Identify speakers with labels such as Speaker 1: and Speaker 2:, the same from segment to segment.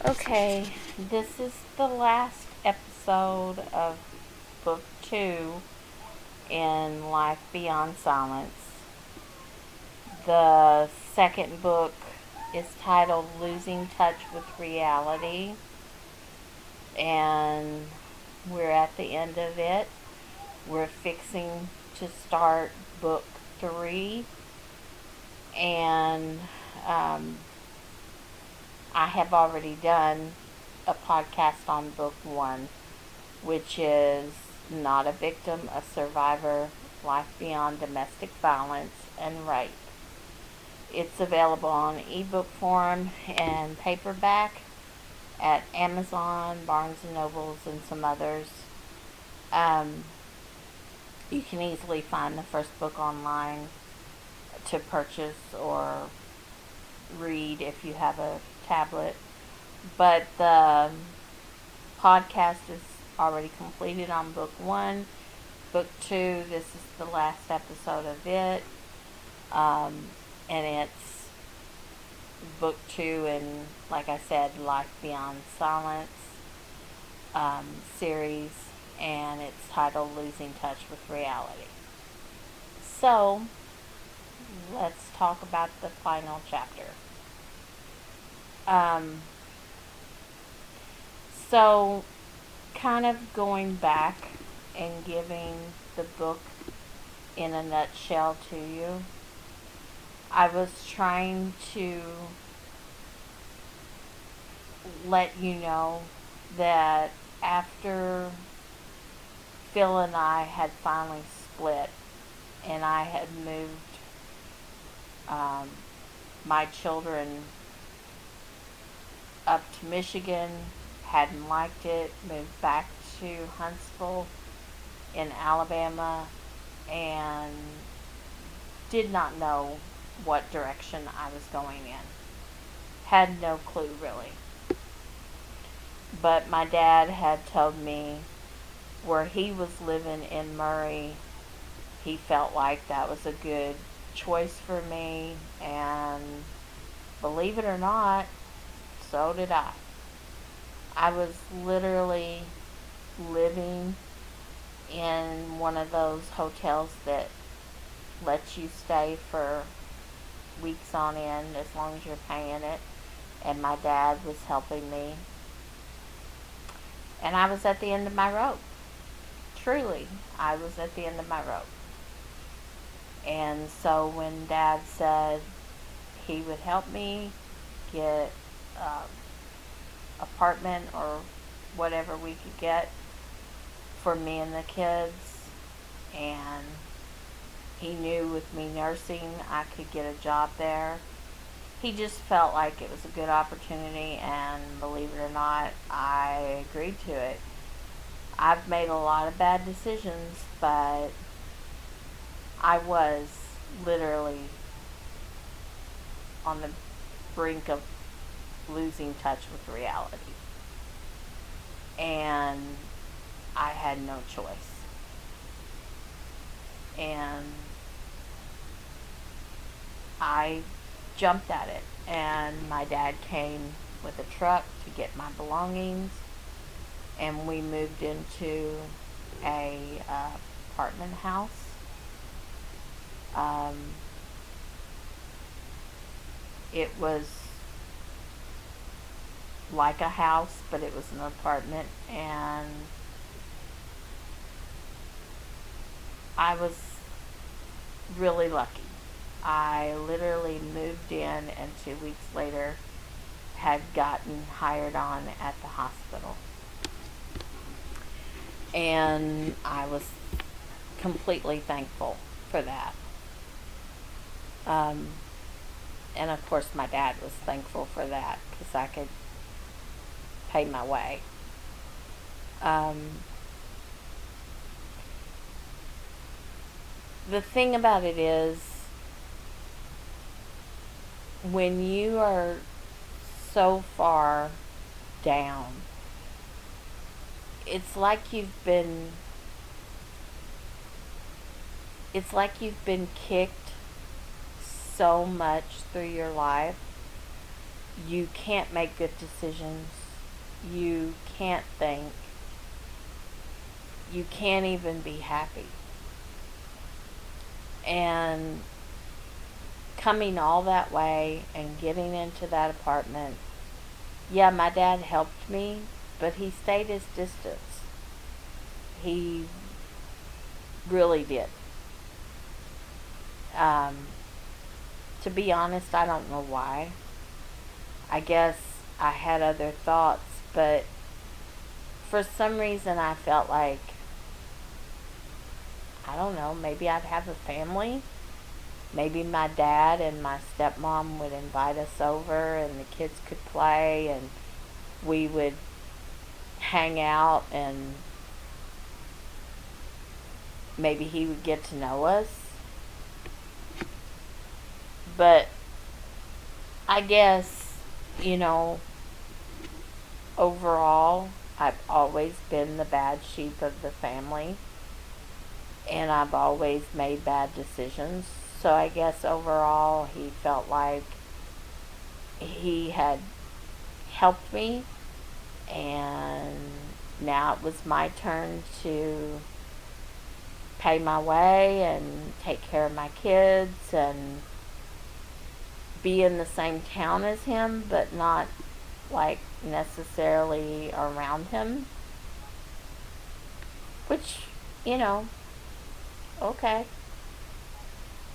Speaker 1: Okay, this is the last episode of book 2 in Life Beyond Silence. The second book is titled Losing Touch with Reality, and we're at the end of it. We're fixing to start book 3, and um, I have already done a podcast on book 1, which is Not a Victim, a Survivor, Life Beyond Domestic Violence and Rape. It's available on ebook form and paperback at Amazon, Barnes & Nobles, and some others. Um, you can easily find the first book online to purchase or read if you have a tablet. But the podcast is already completed on book 1. Book 2, this is the last episode of it. And it's book 2 in, like I said, Life Beyond Silence series, and it's titled Losing Touch with Reality. So, let's talk about the final chapter. So, kind of going back and giving the book in a nutshell to you, I was trying to let you know that after Phil and I had finally split and I had moved my children up to Michigan, hadn't liked it, moved back to Huntsville in Alabama, and did not know what direction I was going in. Had no clue, really. But my dad had told me where he was living in Murray, he felt like that was a good choice for me, and believe it or not, so did I. I was literally living in one of those hotels that lets you stay for weeks on end as long as you're paying it, and my dad was helping me. And I was at the end of my rope. Truly, I was at the end of my rope. And so when Dad said he would help me get an apartment or whatever we could get for me and the kids, and he knew with me nursing I could get a job there, he just felt like it was a good opportunity, and believe it or not, I agreed to it. I've made a lot of bad decisions, but I was literally on the brink of losing touch with reality. And I had no choice. And I jumped at it. And my dad came with a truck to get my belongings. And we moved into a apartment house. It was like a house, but it was an apartment, and I was really lucky. I literally moved in, and 2 weeks later had gotten hired on at the hospital. And I was completely thankful for that. And of course my dad was thankful for that because I could pay my way. The thing about it is, when you are so far down, it's like you've been kicked so much through your life you can't make good decisions. You can't think. You can't even be happy. And coming all that way and getting into that apartment, yeah, my dad helped me, but he stayed his distance. He really did. Um, to be honest, I don't know why. I guess I had other thoughts, but for some reason I felt like, I don't know, maybe I'd have a family. Maybe my dad and my stepmom would invite us over and the kids could play and we would hang out and maybe he would get to know us. But I guess, you know, overall, I've always been the bad sheep of the family. And I've always made bad decisions. So I guess overall, he felt like he had helped me. And now it was my turn to pay my way and take care of my kids and be in the same town as him, but not like necessarily around him. Which, you know, okay.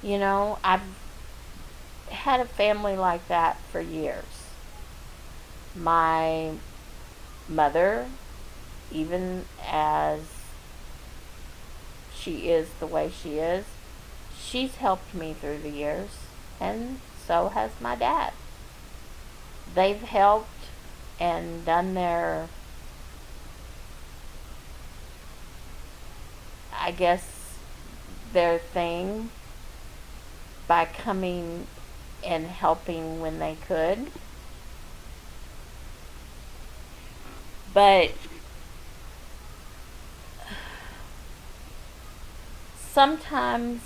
Speaker 1: You know, I've had a family like that for years. My mother, even as she is the way she is, she's helped me through the years, and so has my dad. They've helped and done their, I guess, their thing by coming and helping when they could. But sometimes,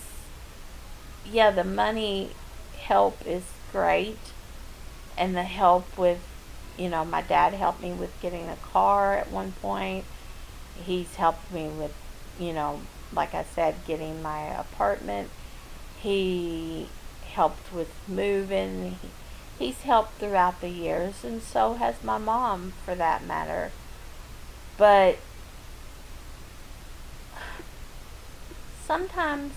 Speaker 1: yeah, the money help is great. And the help with, you know, my dad helped me with getting a car at one point. He's helped me with, you know, like I said, getting my apartment. He helped with moving. He's helped throughout the years, and so has my mom, for that matter. But sometimes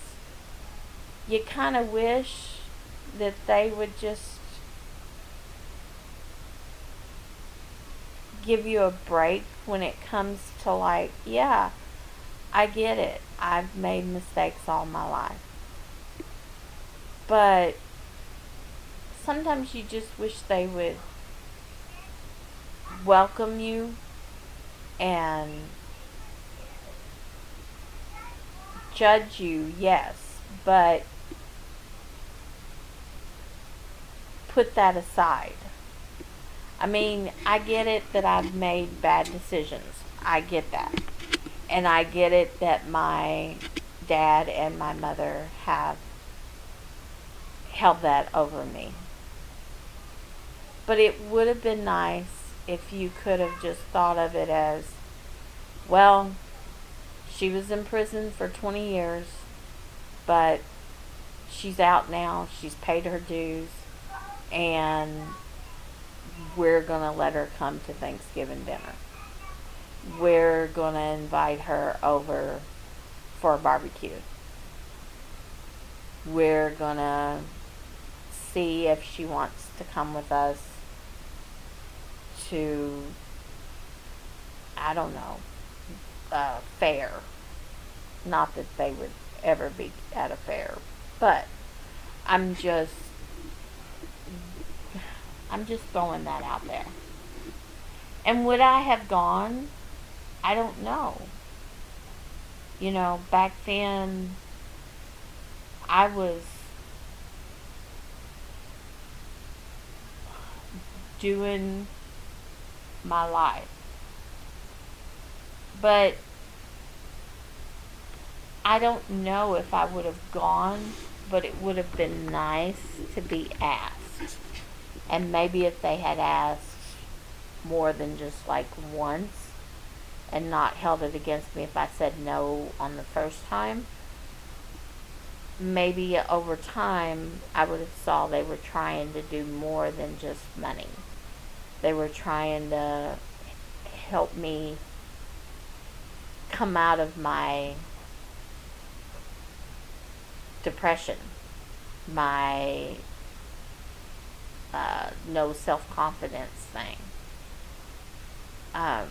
Speaker 1: you kind of wish that they would just give you a break when it comes to, like, yeah, I get it. I've made mistakes all my life. But sometimes you just wish they would welcome you and judge you, yes, but put that aside. I mean, I get it that I've made bad decisions. I get that. And I get it that my dad and my mother have held that over me. But it would have been nice if you could have just thought of it as, well, she was in prison for 20 years, but she's out now. She's paid her dues. And we're going to let her come to Thanksgiving dinner. We're going to invite her over for a barbecue. We're going to see if she wants to come with us to, I don't know, a fair. Not that they would ever be at a fair, but I'm just throwing that out there. And would I have gone? I don't know. You know, back then I was doing my life. But I don't know if I would have gone, but it would have been nice to be asked. And maybe if they had asked more than just like once and not held it against me if I said no on the first time, maybe over time I would have saw they were trying to do more than just money. They were trying to help me come out of my depression, my no self-confidence thing. Um,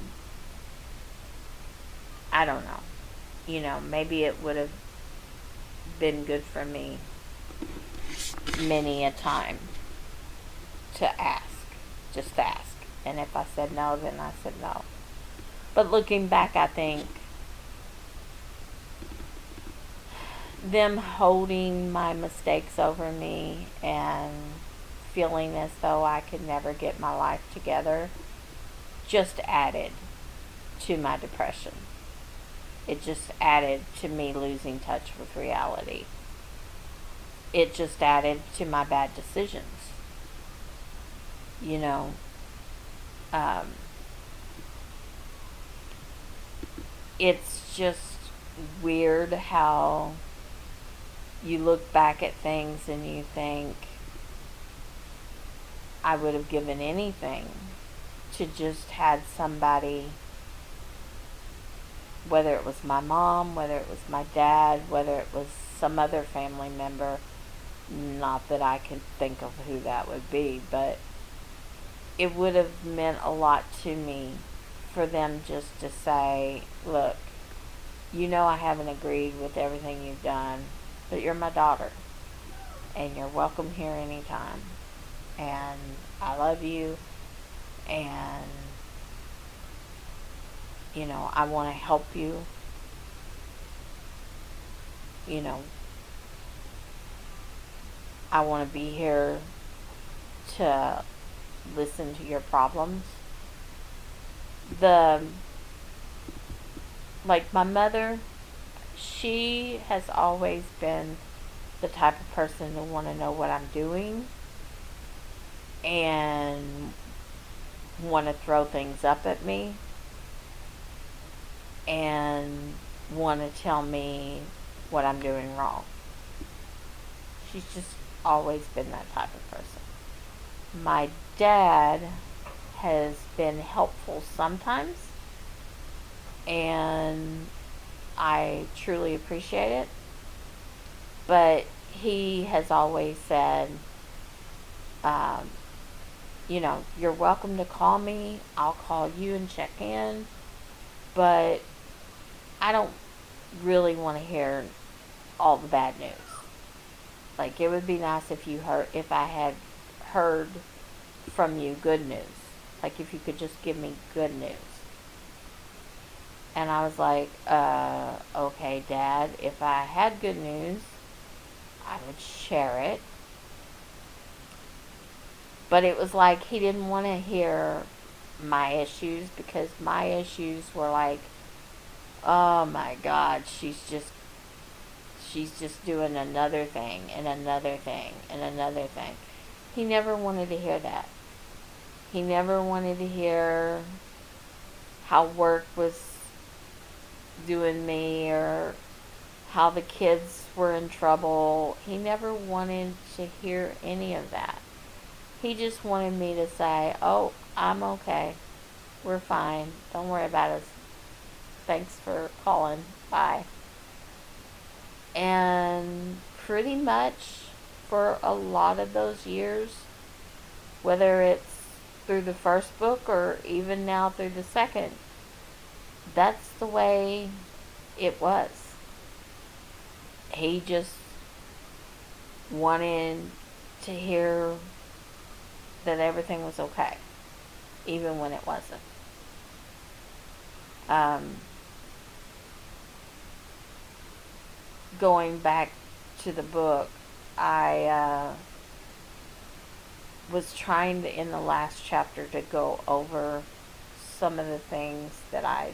Speaker 1: I don't know. Maybe it would have been good for me many a time to ask. Just ask. And if I said no, then I said no. But looking back, I think them holding my mistakes over me and feeling as though I could never get my life together just added to my depression. It just added to me losing touch with reality. It just added to my bad decisions. You know, um, it's just weird how you look back at things and you think, I would have given anything to just had somebody, whether it was my mom, whether it was my dad, whether it was some other family member, not that I can think of who that would be, but it would have meant a lot to me for them just to say, look, I haven't agreed with everything you've done, but you're my daughter, and you're welcome here anytime, and I love you, and I want to help you. I want to be here to listen to your problems. Like my mother, she has always been the type of person to want to know what I'm doing and want to throw things up at me and want to tell me what I'm doing wrong. She's just always been that type of person. My dad has been helpful sometimes, and I truly appreciate it. But he has always said, you're welcome to call me. I'll call you and check in. But I don't really want to hear all the bad news. Like, it would be nice if I had heard from you good news. Like, if you could just give me good news. And I was like, okay, Dad, if I had good news, I would share it. But it was like he didn't want to hear my issues, because my issues were like, oh my God, she's just doing another thing and another thing and another thing. He never wanted to hear that. He never wanted to hear how work was doing me or how the kids were in trouble. He never wanted to hear any of that. He just wanted me to say, oh, I'm okay. We're fine. Don't worry about us. Thanks for calling. Bye. And pretty much for a lot of those years, whether it's through the first book or even now through the second, that's the way it was. He just wanted to hear that everything was okay, even when it wasn't. Going back to the book, I was trying to, in the last chapter, to go over some of the things that I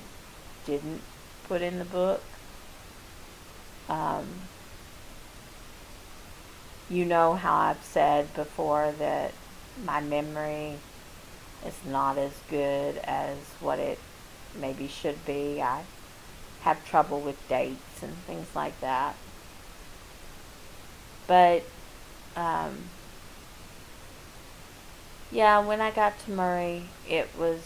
Speaker 1: didn't put in the book. You know how I've said before that My memory is not as good as what it maybe should be. I have trouble with dates and things like that. But, um, yeah, when I got to Murray, it was,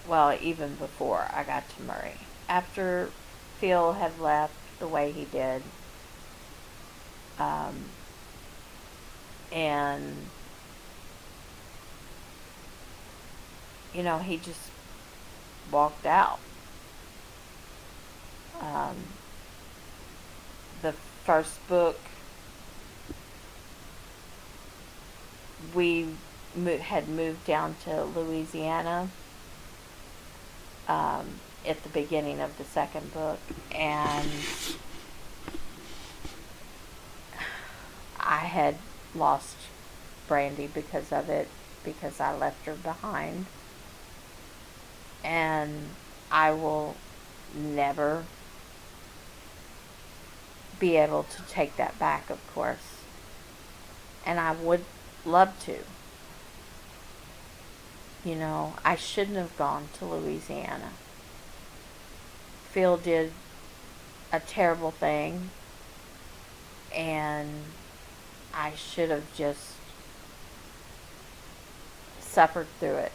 Speaker 1: well, even before I got to Murray. After Phil had left the way he did, um, and, he just walked out. Um, the first book, we had moved down to Louisiana at the beginning of the second book, and I had lost Brandy because of it, because I left her behind. And I will never be able to take that back, of course. And I would love to. I shouldn't have gone to Louisiana. Phil did a terrible thing, and I should have just suffered through it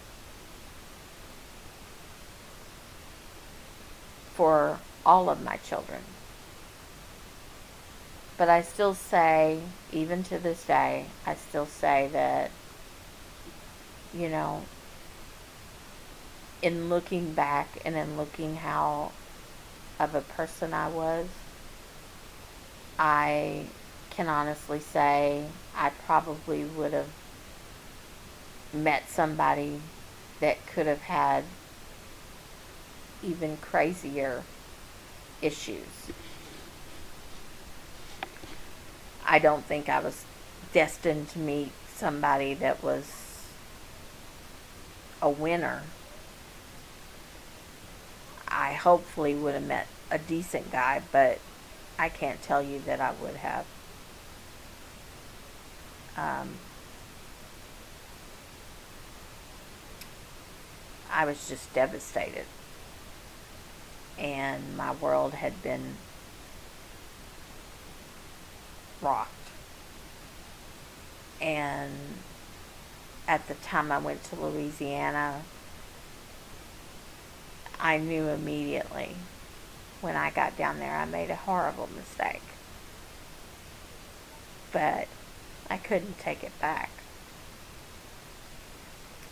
Speaker 1: for all of my children. But I still say, even to this day, I still say that, in looking back and in looking how of a person I was, I can honestly say I probably would have met somebody that could have had even crazier issues. I don't think I was destined to meet somebody that was a winner. I hopefully would have met a decent guy, but I can't tell you that I would have. I was just devastated. And my world had been rocked. And at the time I went to Louisiana, I knew immediately when I got down there I made a horrible mistake. But I couldn't take it back.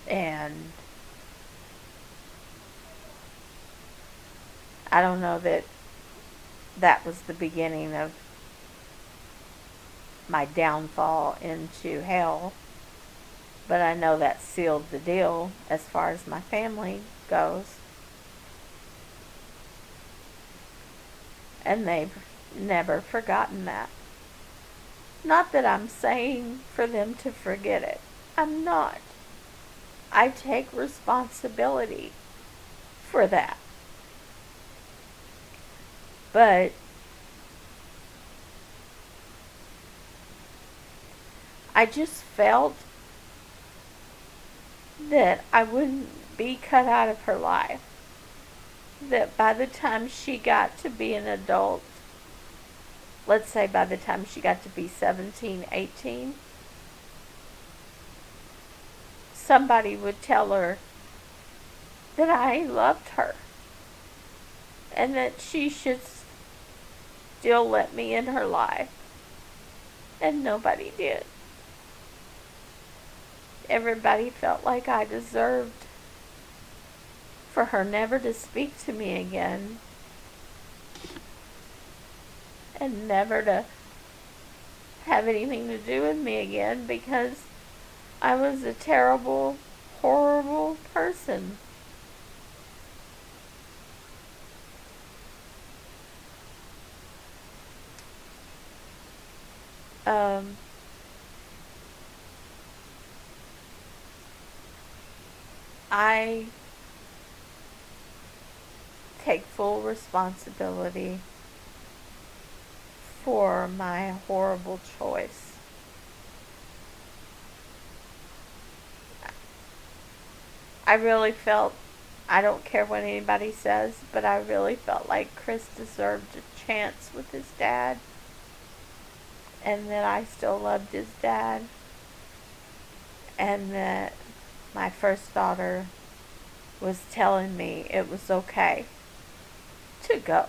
Speaker 1: And I don't know that that was the beginning of my downfall into hell, but I know that sealed the deal as far as my family goes. And they've never forgotten that. Not that I'm saying for them to forget it. I'm not. I take responsibility for that. But I just felt that I wouldn't be cut out of her life. That by the time she got to be an adult, let's say by the time she got to be 17, 18, somebody would tell her that I loved her and that she should still let me in her life. And nobody did. Everybody felt like I deserved for her never to speak to me again and never to have anything to do with me again because I was a terrible, horrible person. I take full responsibility for my horrible choice. I really felt, I don't care what anybody says, but I really felt like Chris deserved a chance with his dad, and that I still loved his dad, and that my first daughter was telling me it was okay to go.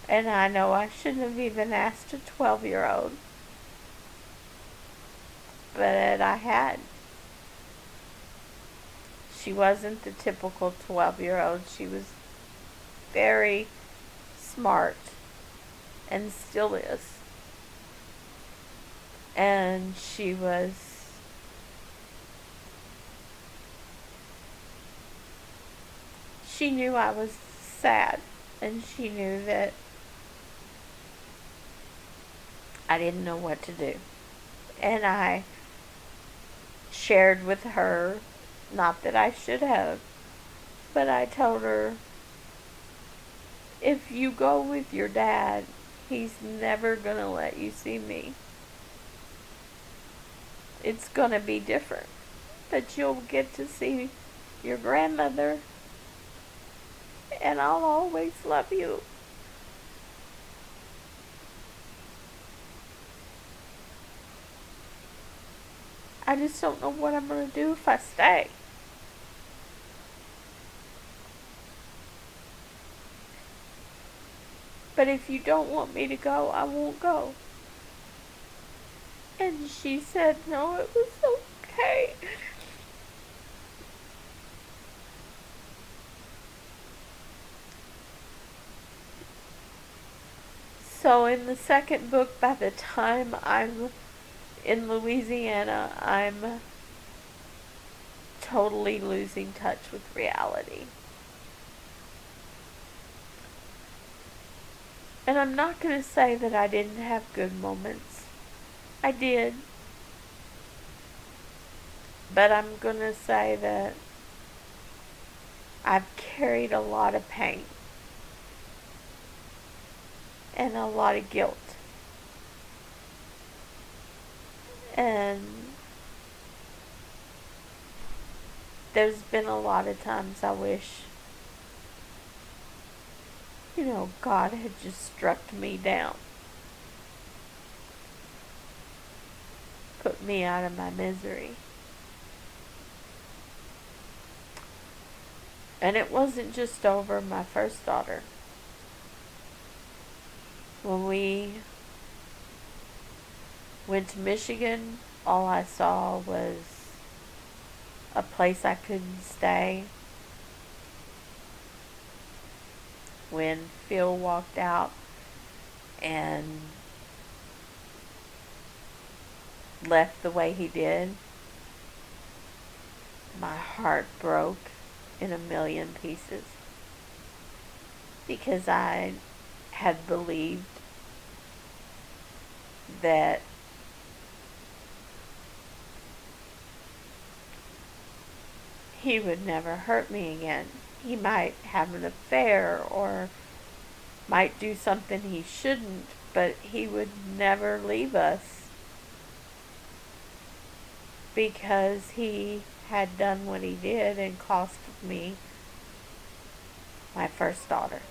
Speaker 1: And I know I shouldn't have even asked a 12-year-old, but I had. She wasn't the typical 12-year-old. She was very smart, and still is. And she knew I was sad, and she knew that I didn't know what to do. And I shared with her, not that I should have, but I told her, if you go with your dad, he's never going to let you see me. It's going to be different, but you'll get to see your grandmother, and I'll always love you. I just don't know what I'm going to do if I stay. But if you don't want me to go, I won't go. And she said, no, it was okay. So in the second book, by the time I'm in Louisiana, I'm totally losing touch with reality. And I'm not going to say that I didn't have good moments. I did. But I'm going to say that I've carried a lot of pain and a lot of guilt. And there's been a lot of times I wish, God had just struck me down. Put me out of my misery. And it wasn't just over my first daughter. When we went to Michigan, all I saw was a place I couldn't stay. When Phil walked out and left the way he did, my heart broke in a million pieces, because I had believed that he would never hurt me again. He might have an affair or might do something he shouldn't, but he would never leave us because he had done what he did and cost me my first daughter.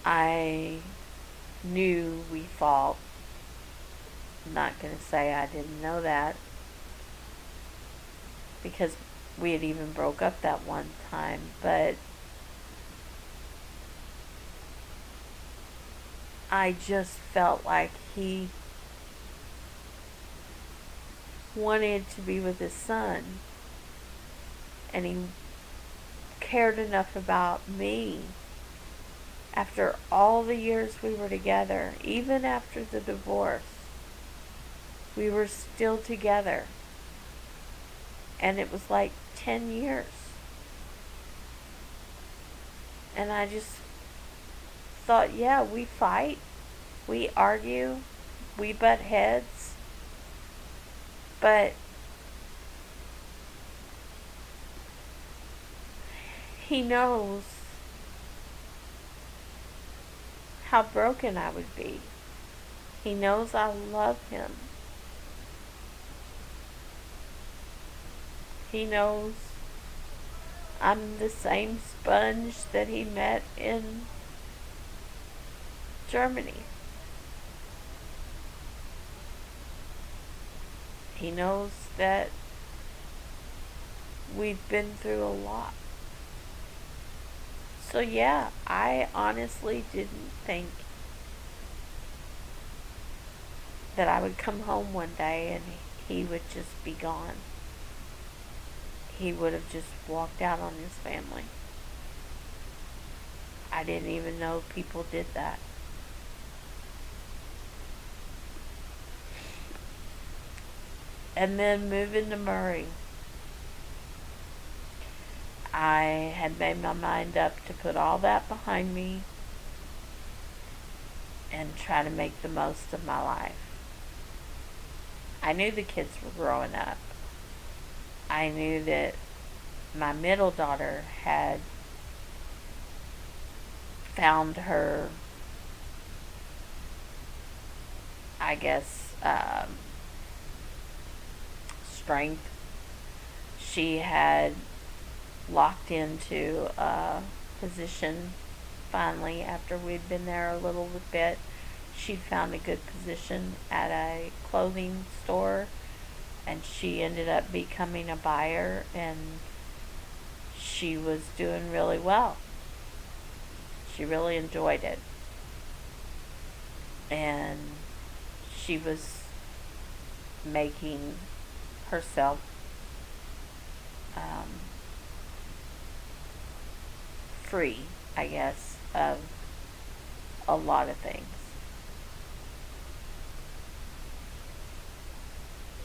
Speaker 1: I knew we fought. I'm not going to say I didn't know that, because we had even broke up that one time, but I just felt like he wanted to be with his son, and he cared enough about me after all the years we were together. Even after the divorce, we were still together, and it was like 10 years. And I just thought, yeah, we fight, we argue, we butt heads, but He knows how broken I would be. He knows I love him. He knows I'm the same sponge that he met in Germany. He knows that we've been through a lot. So yeah, I honestly didn't think that I would come home one day and he would just be gone. He would have just walked out on his family. I didn't even know people did that. And then moving to Murray, I had made my mind up to put all that behind me and try to make the most of my life. I knew the kids were growing up. I knew that my middle daughter had found her, I guess, strength. She had locked into a position finally after we'd been there a little bit. She found a good position at a clothing store, and she ended up becoming a buyer, and she was doing really well. She really enjoyed it. And she was making herself free, I guess, of a lot of things.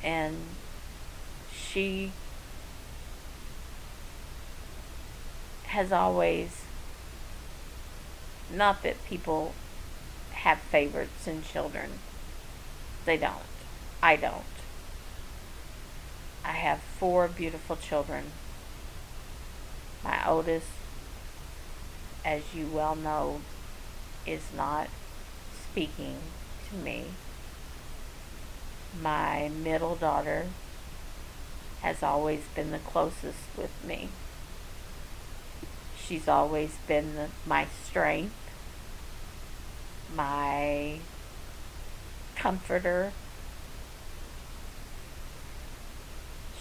Speaker 1: And she has always, not that people have favorites in children. They don't. I don't. I have 4 beautiful children. My oldest, as you well know, is not speaking to me. My middle daughter has always been the closest with me. She's always been my strength, my comforter.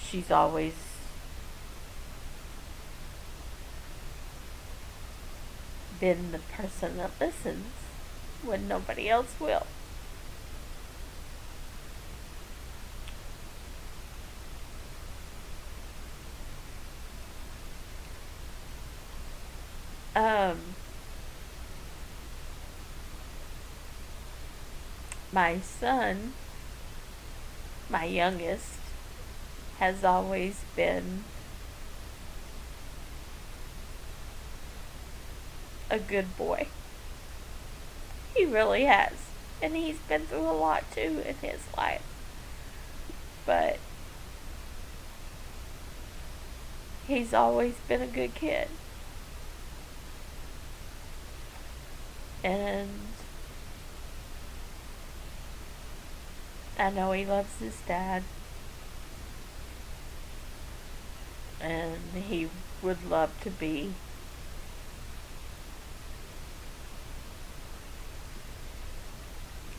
Speaker 1: She's always been the person that listens when nobody else will. My son, my youngest, has always been a good boy. He really has. And he's been through a lot too in his life. But he's always been a good kid. And I know he loves his dad. And he would love to be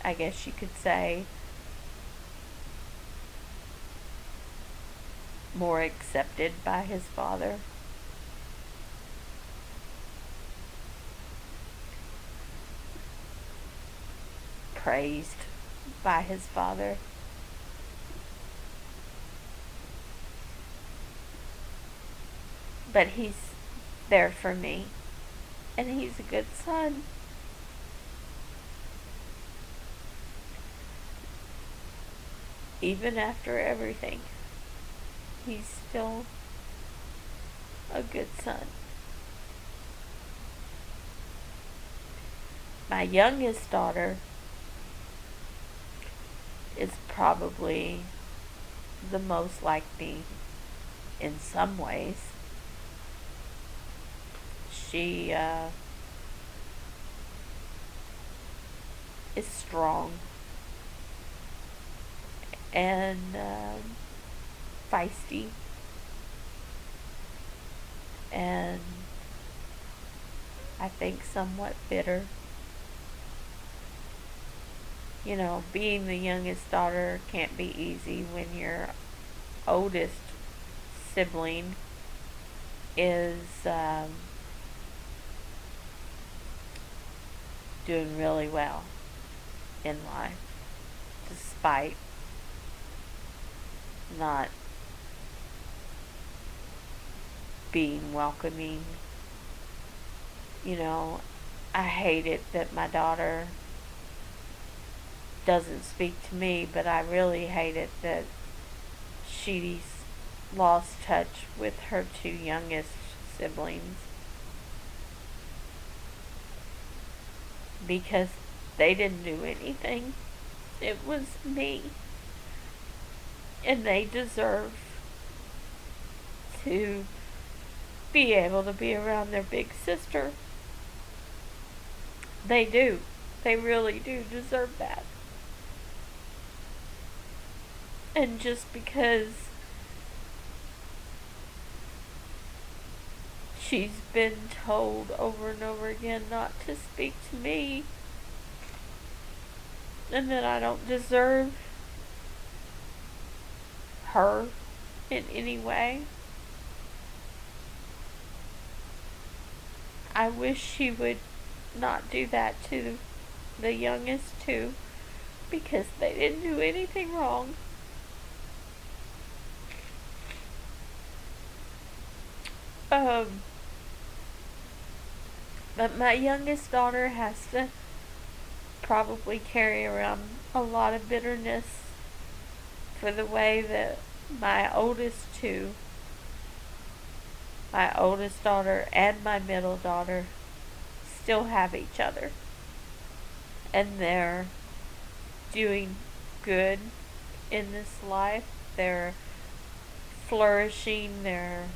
Speaker 1: I guess you could say, more accepted by his father. Praised by his father. But he's there for me. And he's a good son. Even after everything, he's still a good son. My youngest daughter is probably the most like me in some ways. She is strong and feisty and I think somewhat bitter. You know, being the youngest daughter can't be easy when your oldest sibling is doing really well in life, despite not being welcoming. You know, I hate it that my daughter doesn't speak to me, but I really hate it that she's lost touch with her two youngest siblings because they didn't do anything. It was me. And they deserve to be able to be around their big sister. They do. They really do deserve that. And just because she's been told over and over again not to speak to me, and that I don't deserve her in any way, I wish she would not do that to the youngest two because they didn't do anything wrong. But my youngest daughter has to probably carry around a lot of bitterness for the way that my oldest two, my oldest daughter and my middle daughter, still have each other. And they're doing good in this life. They're flourishing. They're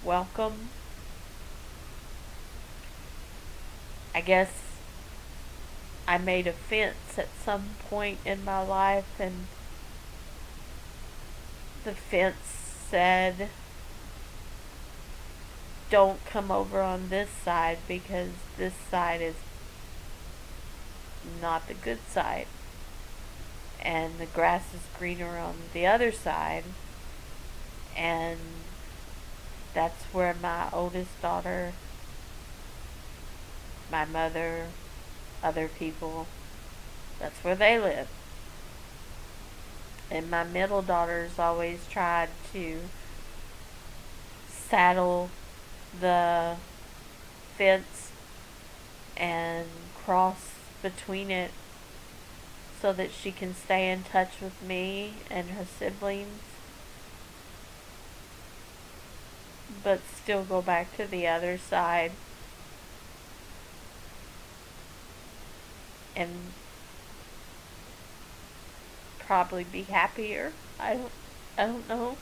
Speaker 1: welcome. I guess I made a fence at some point in my life, and the fence said, don't come over on this side because this side is not the good side. And the grass is greener on the other side. And that's where my oldest daughter, my mother, other people, that's where they live. And my middle daughter's always tried to saddle the fence and cross between it so that she can stay in touch with me and her siblings, but still go back to the other side and probably be happier. I don't know.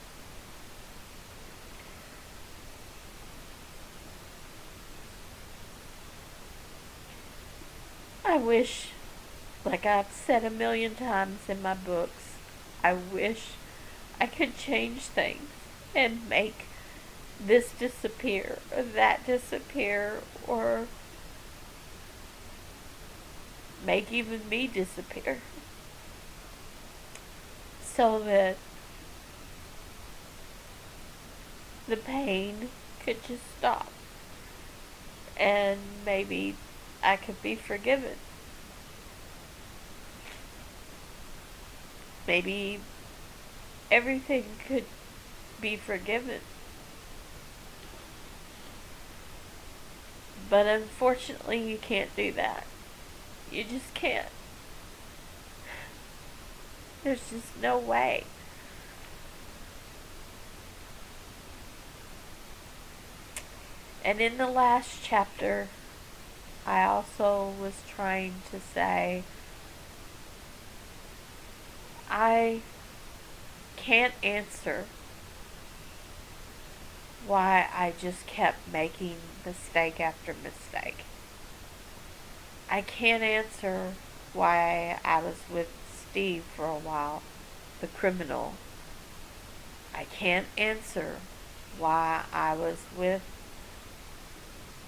Speaker 1: I wish, like I've said a million times in my books, I wish I could change things and make this disappear or that disappear, or make even me disappear, so that the pain could just stop and maybe I could be forgiven. Maybe everything could be forgiven. But unfortunately, you can't do that. You just can't. There's just no way. And in the last chapter, I also was trying to say, I can't answer why I just kept making mistake after mistake. I can't answer why I was with Steve for a while, the criminal. I can't answer why I was with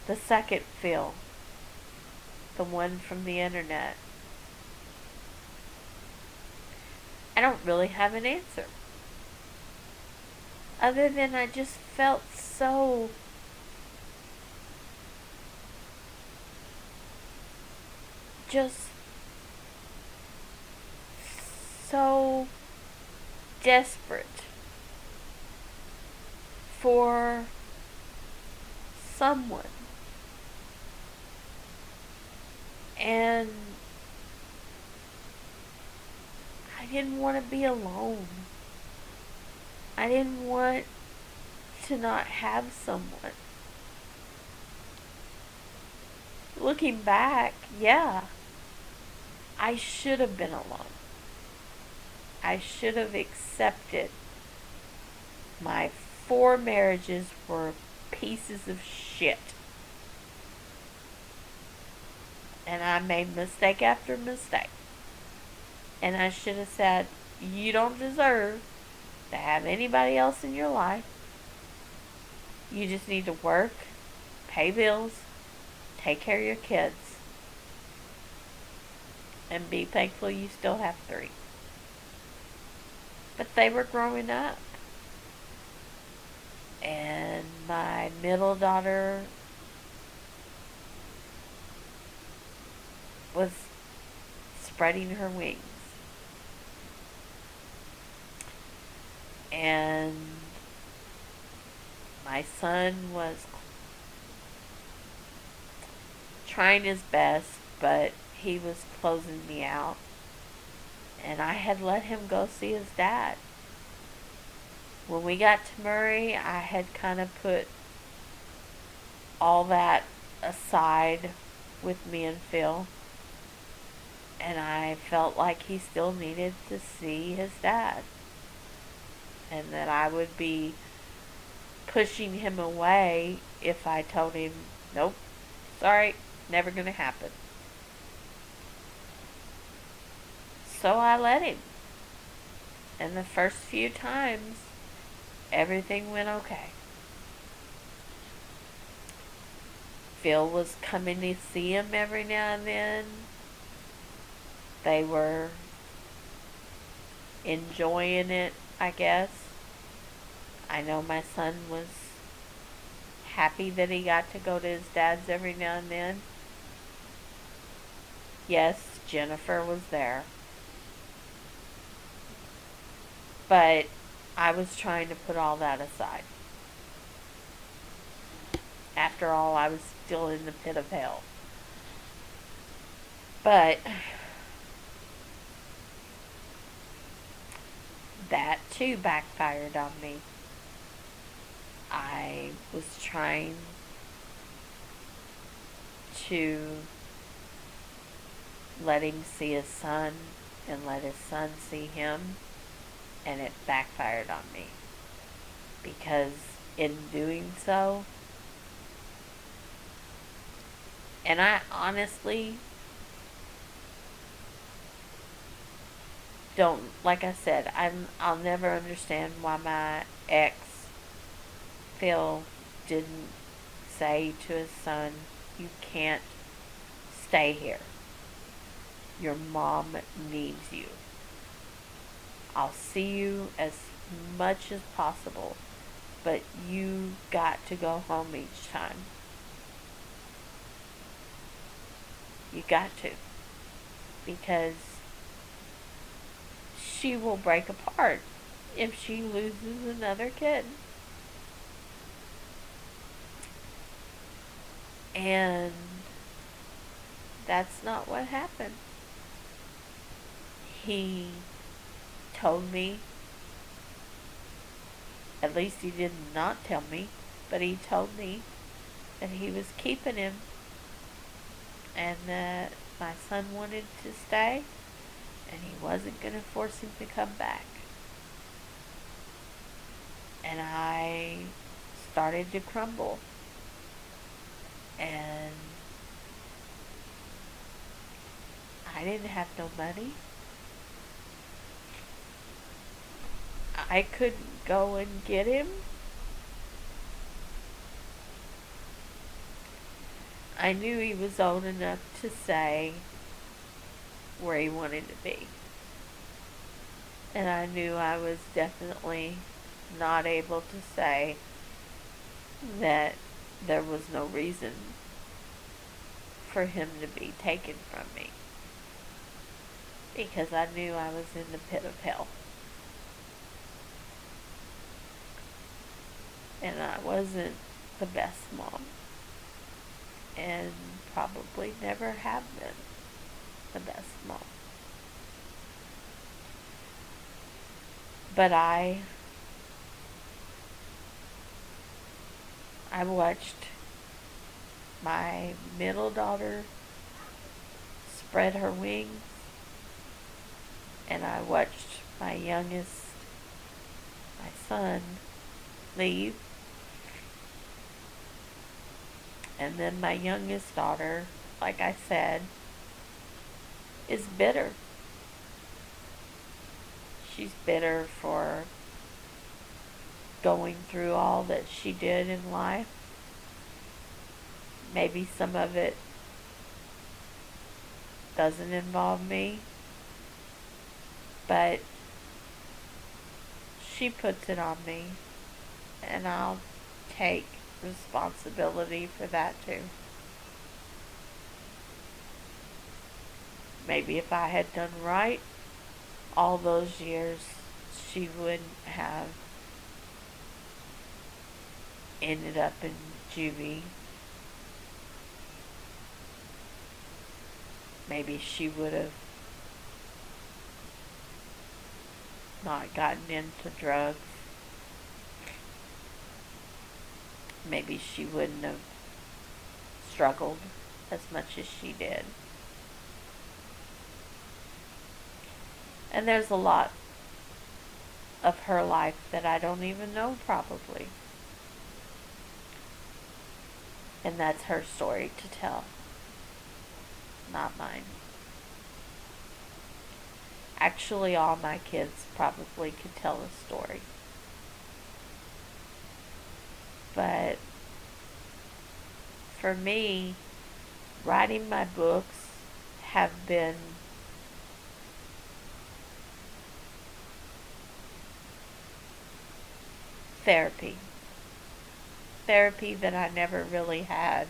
Speaker 1: the second Phil, the one from the internet. I don't really have an answer. Other than I just felt just so desperate for someone. And I didn't want to be alone. I didn't want to not have someone. Looking back, yeah, I should have been alone. I should have accepted my 4 marriages were pieces of shit. And I made mistake after mistake. And I should have said, you don't deserve to have anybody else in your life. You just need to work, pay bills, take care of your kids, and be thankful you still have 3. But they were growing up. And my middle daughter was spreading her wings. And my son was trying his best, but he was closing me out. And I had let him go see his dad. When we got to Murray, I had kind of put all that aside with me and Phil. And I felt like he still needed to see his dad. And that I would be pushing him away if I told him, nope, sorry, never gonna happen. So I let him. And the first few times, everything went okay. Phil was coming to see him every now and then. They were enjoying it, I guess. I know my son was happy that he got to go to his dad's every now and then. Yes, Jennifer was there. But I was trying to put all that aside. After all, I was still in the pit of hell. But that too backfired on me. I was trying to let him see his son and let his son see him, and it backfired on me. Because in doing so, and I honestly don't, like I said, I'll never understand why my ex, Phil, didn't say to his son, you can't stay here. Your mom needs you. I'll see you as much as possible, but you got to go home each time. You got to. Because she will break apart if she loses another kid. And that's not what happened. He told me, at least he did not tell me, but he told me that he was keeping him and that my son wanted to stay and he wasn't going to force him to come back. And I started to crumble. And I didn't have no money. I couldn't go and get him. I knew he was old enough to say where he wanted to be. And I knew I was definitely not able to say that there was no reason for him to be taken from me, because I knew I was in the pit of hell. And I wasn't the best mom, and probably never have been the best mom. But I watched my middle daughter spread her wings, and I watched my youngest, my son, leave. And then my youngest daughter, like I said, is bitter. She's bitter for going through all that she did in life. Maybe some of it doesn't involve me, but she puts it on me, and I'll take responsibility for that too. Maybe if I had done right all those years, she wouldn't have ended up in juvie. Maybe she would have not gotten into drugs. Maybe she wouldn't have struggled as much as she did. And there's a lot of her life that I don't even know, probably. And that's her story to tell, not mine. Actually, all my kids probably could tell a story. But for me, writing my books have been therapy. Therapy that I never really had.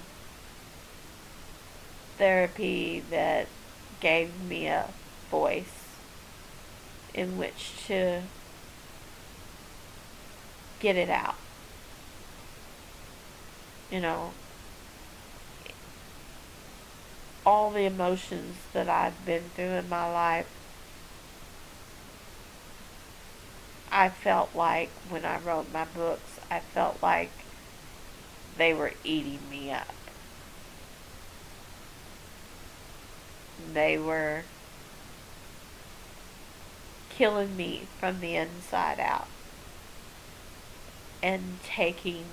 Speaker 1: Therapy that gave me a voice in which to get it out. You know, all the emotions that I've been through in my life, I felt like when I wrote my books, I felt like they were eating me up. They were killing me from the inside out and taking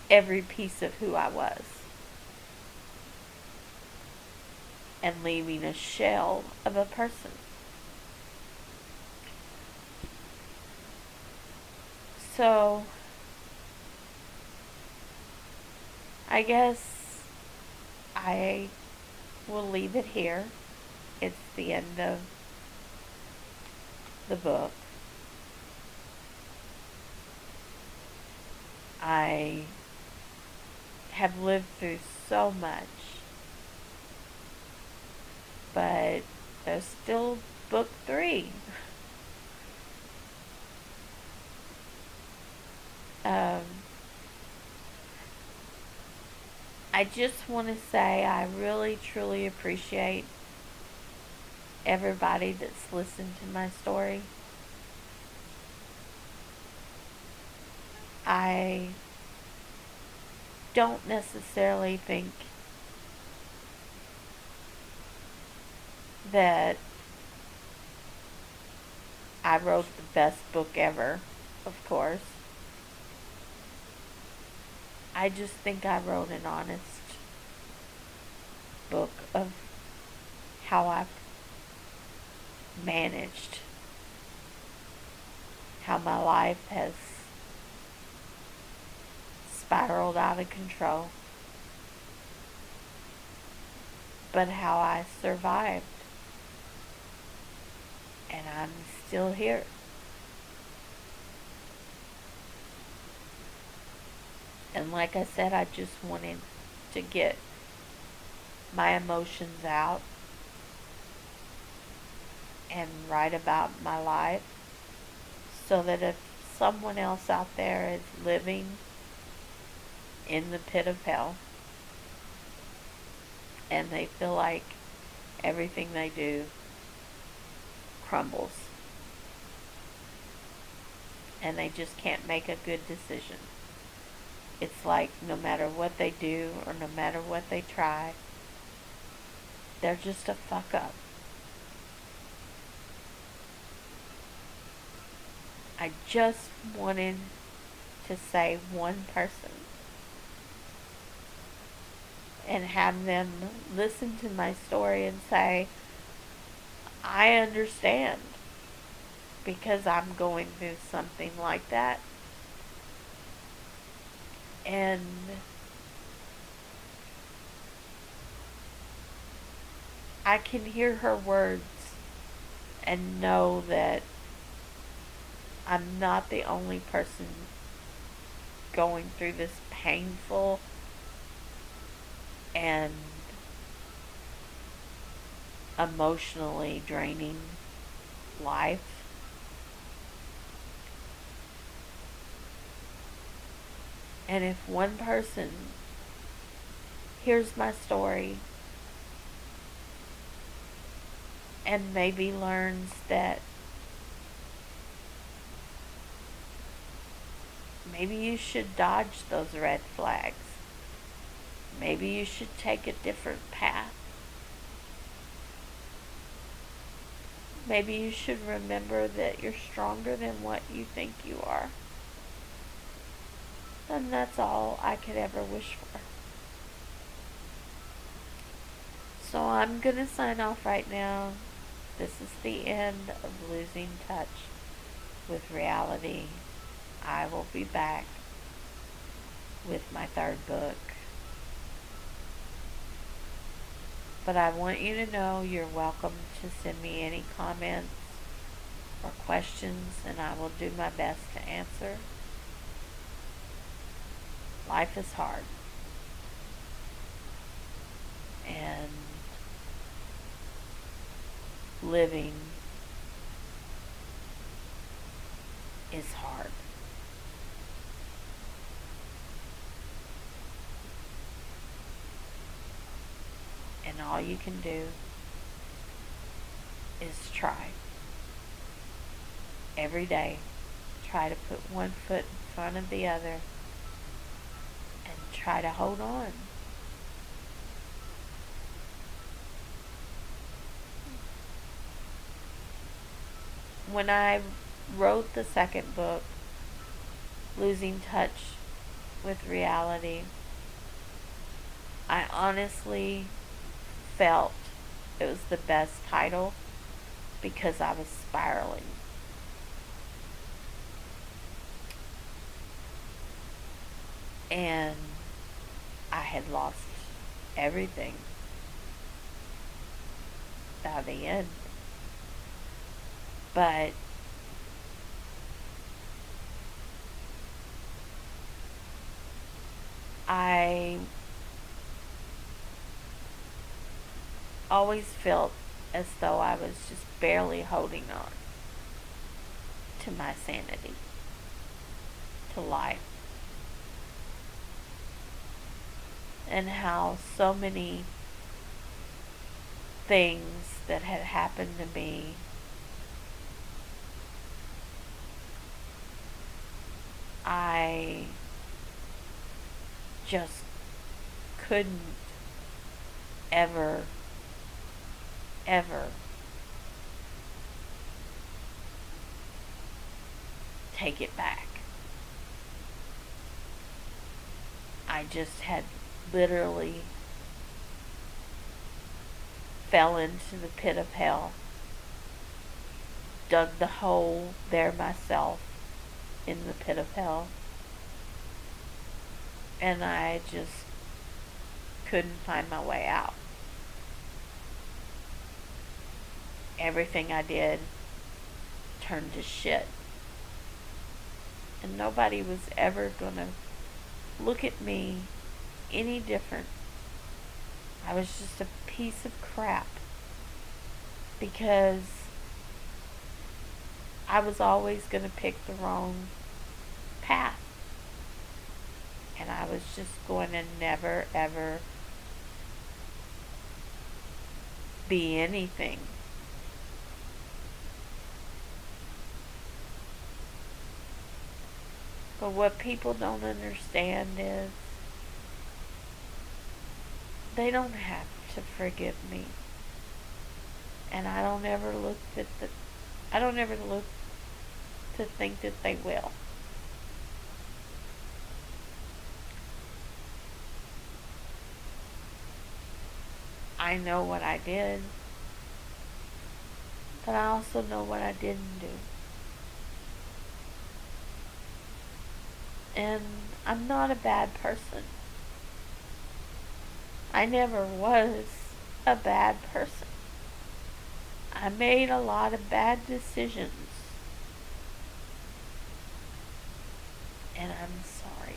Speaker 1: every piece of who I was and leaving a shell of a person. So, I guess I will leave it here. It's the end of the book. I have lived through so much, but there's still book 3. I just want to say I really truly appreciate everybody that's listened to my story. I don't necessarily think that I wrote the best book ever, of course. I just think I wrote an honest book of how I've managed, how my life has spiraled out of control, but how I survived. And I'm still here. And like I said, I just wanted to get my emotions out and write about my life so that if someone else out there is living in the pit of hell and they feel like everything they do crumbles and they just can't make a good decision. It's like no matter what they do or no matter what they try, they're just a fuck up. I just wanted to say one person and have them listen to my story and say, I understand because I'm going through something like that. And I can hear her words and know that I'm not the only person going through this painful and emotionally draining life. And if one person hears my story and maybe learns that maybe you should dodge those red flags, maybe you should take a different path, maybe you should remember that you're stronger than what you think you are, then that's all I could ever wish for. So I'm going to sign off right now. This is the end of Losing Touch with Reality. I will be back with my third book. But I want you to know you're welcome to send me any comments or questions, and I will do my best to answer. Life is hard. And living is hard. And all you can do is try. Every day, try to put one foot in front of the other and try to hold on. When I wrote the second book, Losing Touch with Reality, I honestly felt it was the best title because I was spiraling. And I had lost everything by the end. But I always felt as though I was just barely holding on to my sanity, to life. And how so many things that had happened to me I just couldn't ever take it back. I just had literally fell into the pit of hell, dug the hole there myself in the pit of hell, and I just couldn't find my way out. Everything I did turned to shit. And nobody was ever gonna look at me any different. I was just a piece of crap because I was always gonna pick the wrong path. And I was just going to never ever be anything. But what people don't understand is they don't have to forgive me. And I don't ever look to think that they will. I know what I did, but I also know what I didn't do. And I'm not a bad person. I never was a bad person. I made a lot of bad decisions. And I'm sorry.